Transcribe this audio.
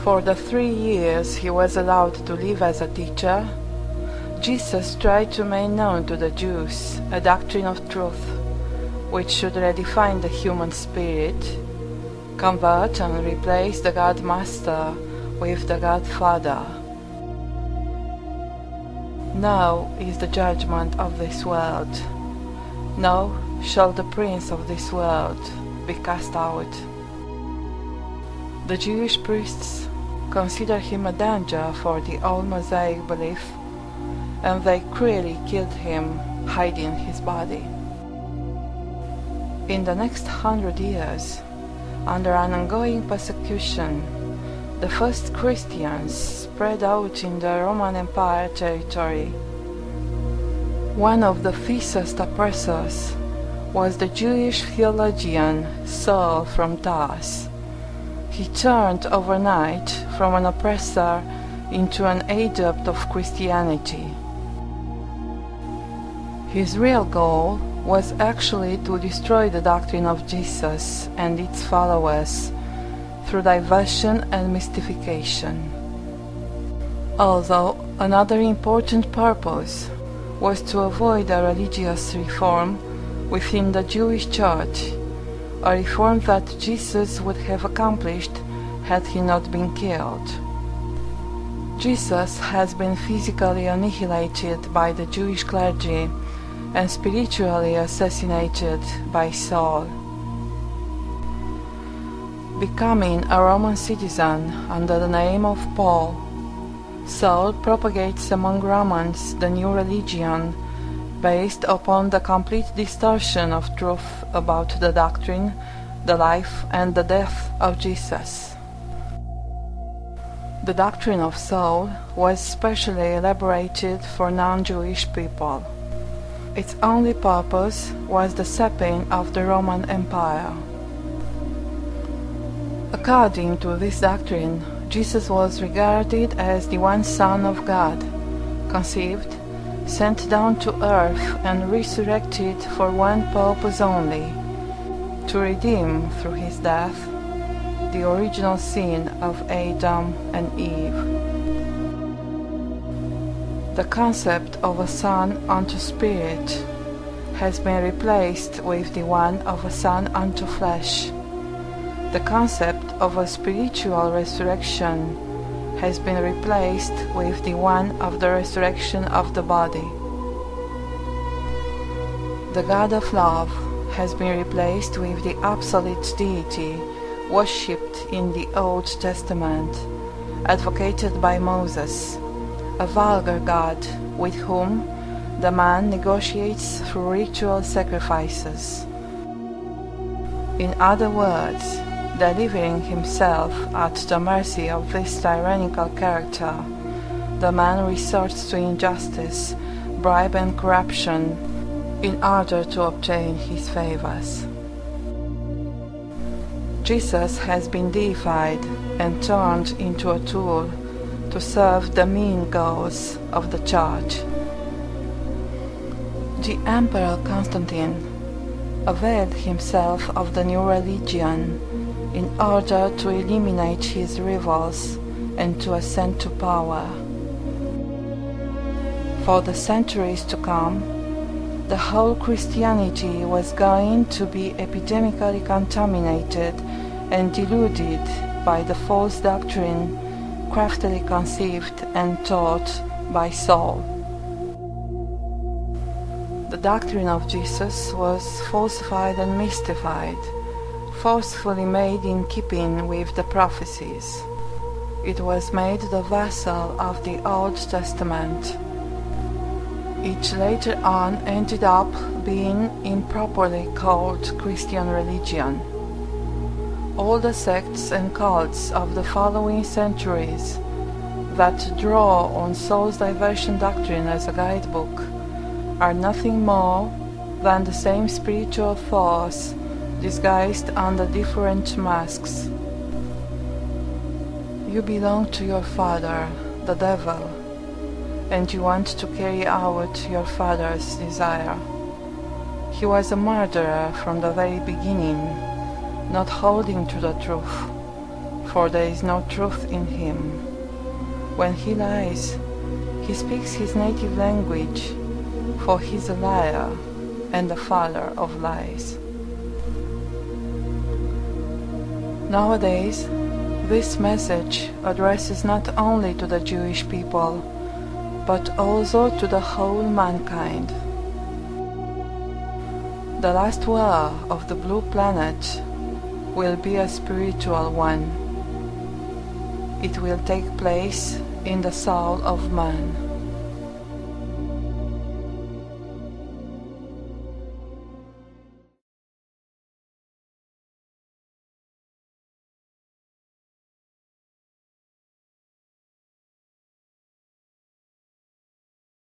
For the 3 years he was allowed to live as a teacher, Jesus tried to make known to the Jews a doctrine of truth, which should redefine the human spirit, convert and replace the God Master with the God Father. Now is the judgment of this world. Now shall the prince of this world be cast out. The Jewish priests considered him a danger for the old Mosaic belief, and they cruelly killed him, hiding his body. In the next 100 years, under an ongoing persecution, the first Christians spread out in the Roman Empire territory. One of the fiercest oppressors was the Jewish theologian Saul from Tarsus. He turned overnight from an oppressor into an adept of Christianity. His real goal was actually to destroy the doctrine of Jesus and its followers through diversion and mystification. Although another important purpose was to avoid a religious reform within the Jewish Church, a reform that Jesus would have accomplished had he not been killed. Jesus has been physically annihilated by the Jewish clergy and spiritually assassinated by Saul. Becoming a Roman citizen under the name of Paul, Saul propagates among Romans the new religion based upon the complete distortion of truth about the doctrine, the life and the death of Jesus. The doctrine of Saul was specially elaborated for non-Jewish people. Its only purpose was the sapping of the Roman Empire. According to this doctrine, Jesus was regarded as the one Son of God, conceived, sent down to earth and resurrected for one purpose only, to redeem through his death the original sin of Adam and Eve. The concept of a son unto spirit has been replaced with the one of a son unto flesh. The concept of a spiritual resurrection has been replaced with the one of the resurrection of the body. The God of love has been replaced with the absolute deity worshipped in the Old Testament, advocated by Moses, a vulgar God with whom the man negotiates through ritual sacrifices. In other words, delivering himself at the mercy of this tyrannical character, the man resorts to injustice, bribe and corruption in order to obtain his favors. Jesus has been deified and turned into a tool to serve the mean goals of the Church. The Emperor Constantine availed himself of the new religion in order to eliminate his rivals and to ascend to power. For the centuries to come, the whole Christianity was going to be epidemically contaminated and deluded by the false doctrine craftily conceived and taught by Saul. The doctrine of Jesus was falsified and mystified, forcefully made in keeping with the prophecies. It was made the vessel of the Old Testament. It later on ended up being improperly called Christian religion. All the sects and cults of the following centuries that draw on Saul's diversion doctrine as a guidebook are nothing more than the same spiritual force disguised under different masks. You belong to your father, the devil, and you want to carry out your father's desire. He was a murderer from the very beginning, not holding to the truth, for there is no truth in him. When he lies, he speaks his native language, for he is a liar and the father of lies. Nowadays, this message addresses not only to the Jewish people, but also to the whole mankind. The last war of the blue planet will be a spiritual one. It will take place in the soul of man.